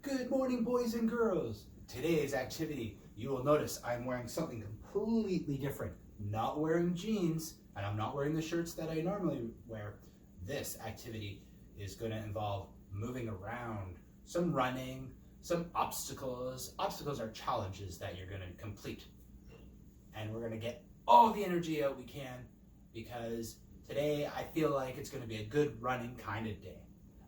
Good morning, boys and girls. Today's activity, you will notice I'm wearing something completely different. Not wearing jeans, and I'm not wearing the shirts that I normally wear. This activity is going to involve moving around, some running, some obstacles. Obstacles are challenges that you're going to complete. And we're going to get all the energy out we can because today I feel like it's going to be a good running kind of day.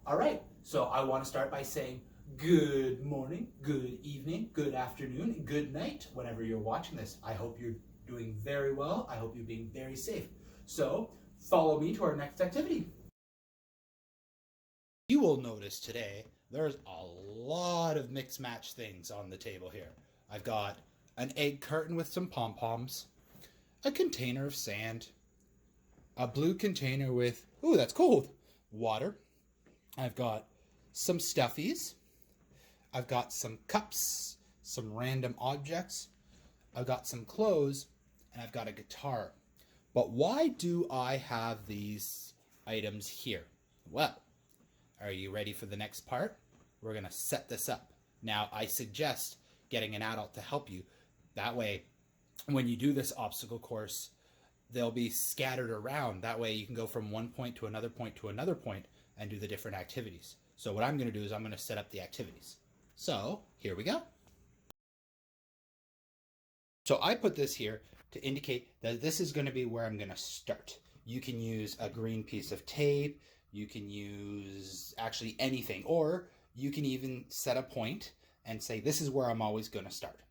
All right, so I want to start by saying good morning, good evening, good afternoon, good night whenever you're watching this. I hope you're doing very well. I hope you're being very safe. So follow me to our next activity. You will notice today there's a lot of mix match things on the table here. I've got an egg carton with some pom-poms, a container of sand, a blue container with, ooh, that's cold, water. I've got some stuffies. I've got some cups, some random objects. I've got some clothes, and I've got a guitar. But why do I have these items here? Well, are you ready for the next part? We're going to set this up. Now, I suggest getting an adult to help you. That way, when you do this obstacle course, they'll be scattered around. That way you can go from one point to another point to another point and do the different activities. So what I'm going to do is I'm going to set up the activities. So here we go. So I put this here to indicate that this is going to be where I'm going to start. You can use a green piece of tape. You can use actually anything, or you can even set a point and say, this is where I'm always going to start.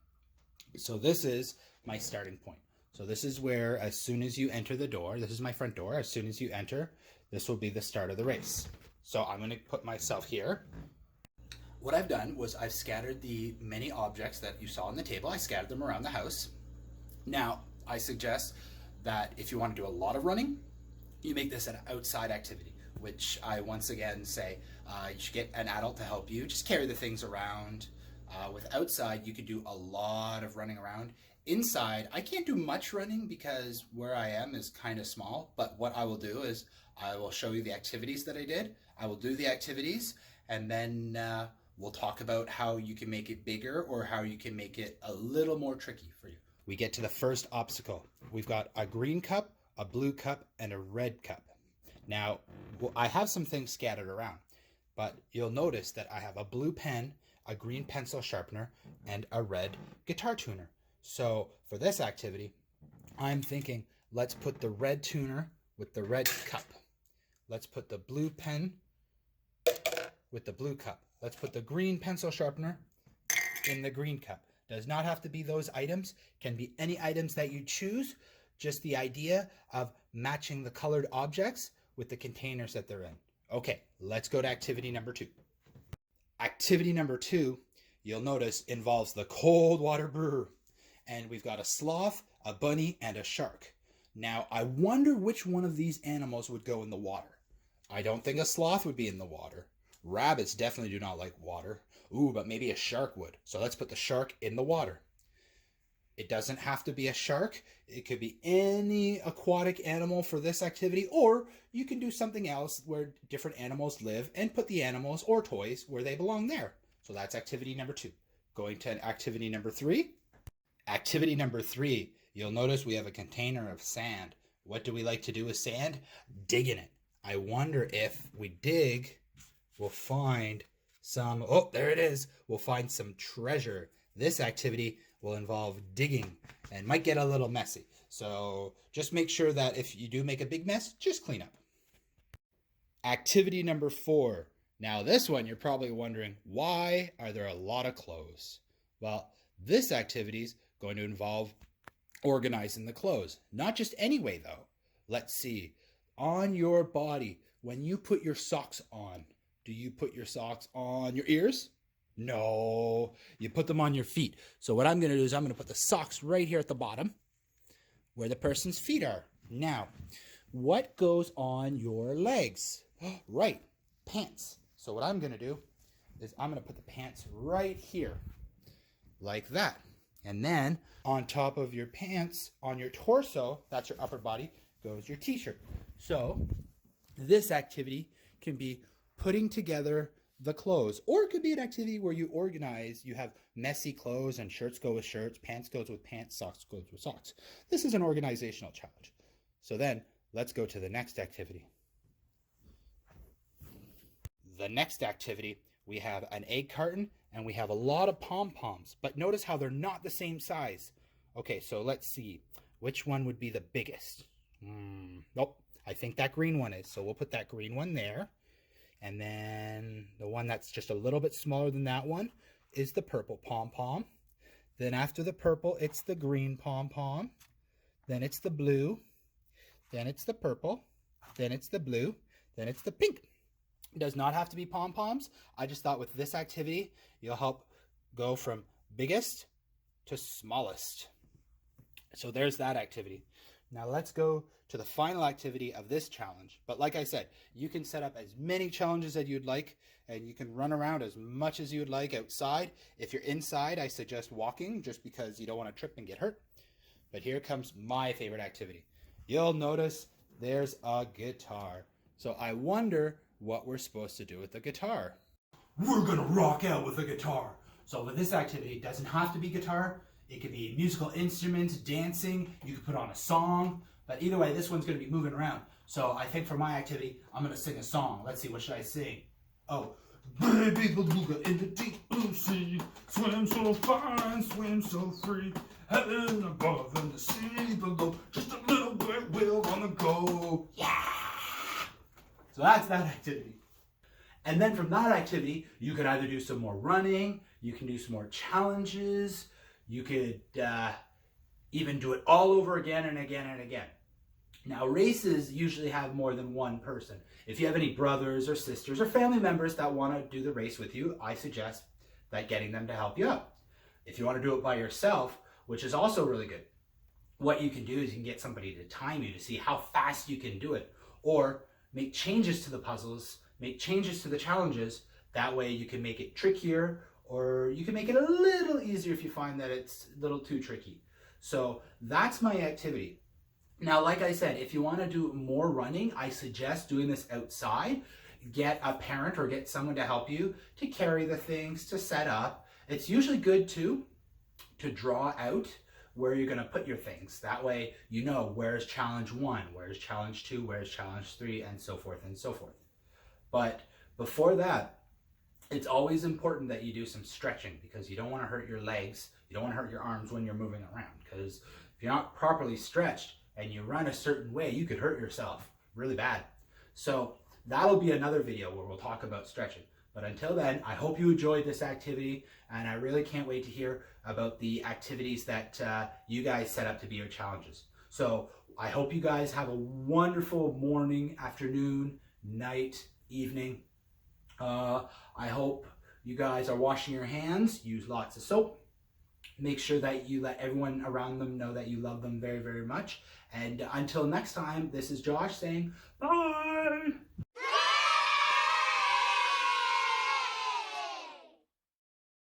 So this is my starting point. So this is where, as soon as you enter the door, this is my front door. As soon as you enter, this will be the start of the race. So I'm going to put myself here. What I've done was I've scattered the many objects that you saw on the table. I scattered them around the house. Now, I suggest that if you want to do a lot of running, you make this an outside activity, which I once again say you should get an adult to help you. Just carry the things around. With outside, you could do a lot of running around. Inside, I can't do much running because where I am is kind of small, but what I will do is I will show you the activities that I did. I will do the activities, and then we'll talk about how you can make it bigger or how you can make it a little more tricky for you. We get to the first obstacle. We've got a green cup, a blue cup, and a red cup. Now, I have some things scattered around, but you'll notice that I have a blue pen, a green pencil sharpener, and a red guitar tuner. So for this activity, I'm thinking let's put the red tuner with the red cup. Let's put the blue pen with the blue cup. Let's put the green pencil sharpener in the green cup. Does not have to be those items. Can be any items that you choose. Just the idea of matching the colored objects with the containers that they're in. Okay, let's go to activity number 2. Activity number 2, you'll notice, involves the cold water brewer. And we've got a sloth, a bunny, and a shark. Now, I wonder which one of these animals would go in the water. I don't think a sloth would be in the water. Rabbits definitely do not like water. Ooh, but maybe a shark would. So let's put the shark in the water. It doesn't have to be a shark. It could be any aquatic animal for this activity, or you can do something else where different animals live and put the animals or toys where they belong there. So that's activity number 2. Going to activity number 3. Activity number 3, you'll notice we have a container of sand. What do we like to do with sand? Dig in it. I wonder if we dig, we'll find some, oh, there it is. We'll find some treasure. This activity will involve digging and might get a little messy. So just make sure that if you do make a big mess, just clean up. Activity number 4. Now this one, you're probably wondering, why are there a lot of clothes? Well, this activity is going to involve organizing the clothes. Not just any way though. Let's see. On your body, when you put your socks on, do you put your socks on your ears? No, you put them on your feet. So what I'm going to do is I'm going to put the socks right here at the bottom where the person's feet are. Now, what goes on your legs? Right, pants. So what I'm going to do is I'm going to put the pants right here like that. And then on top of your pants, on your torso, that's your upper body, goes your t-shirt. So this activity can be putting together the clothes. Or it could be an activity where you organize, you have messy clothes and shirts go with shirts, pants goes with pants, socks goes with socks. This is an organizational challenge. So then let's go to the next activity. The next activity, we have an egg carton and we have a lot of pom-poms, but notice how they're not the same size. Okay, so let's see. Which one would be the biggest? Nope, I think that green one is. So we'll put that green one there. And then the one that's just a little bit smaller than that one is the purple pom-pom. Then after the purple, it's the green pom-pom. Then it's the blue. Then it's the purple. Then it's the blue. Then it's the pink. It does not have to be pom-poms. I just thought with this activity, you'll help go from biggest to smallest. So there's that activity. Now let's go to the final activity of this challenge. But like I said, you can set up as many challenges as you'd like, and you can run around as much as you'd like outside. If you're inside, I suggest walking just because you don't want to trip and get hurt. But here comes my favorite activity. You'll notice there's a guitar. So I wonder what we're supposed to do with the guitar. We're gonna rock out with the guitar. So with this activity, it doesn't have to be guitar. It could be musical instruments, dancing. You could put on a song. But either way, this one's gonna be moving around. So I think for my activity, I'm gonna sing a song. Let's see, what should I sing? Oh. Baby beluga in the deep blue sea, swim so fine, swim so free, heaven above and the sea below, just a little bit we're on the go. Yeah! So that's that activity. And then from that activity, you could either do some more running, you can do some more challenges, you could even do it all over again and again and again. Now, races usually have more than one person. If you have any brothers or sisters or family members that want to do the race with you, I suggest that getting them to help you out. If you want to do it by yourself, which is also really good, what you can do is you can get somebody to time you to see how fast you can do it, or make changes to the puzzles, make changes to the challenges. That way you can make it trickier, or you can make it a little easier if you find that it's a little too tricky. So that's my activity. Now, like I said, if you want to do more running, I suggest doing this outside. Get a parent or get someone to help you to carry the things, to set up. It's usually good too to draw out where you're going to put your things. That way you know where's challenge 1, where's challenge 2, where's challenge 3, and so forth and so forth. But before that, it's always important that you do some stretching, because you don't want to hurt your legs, you don't want to hurt your arms when you're moving around, because if you're not properly stretched and you run a certain way, you could hurt yourself really bad. So that'll be another video where we'll talk about stretching. But until then, I hope you enjoyed this activity, and I really can't wait to hear about the activities that you guys set up to be your challenges. So I hope you guys have a wonderful morning, afternoon, night, evening. I hope you guys are washing your hands, use lots of soap. Make sure that you let everyone around them know that you love them very, very much. And until next time, this is Josh saying bye.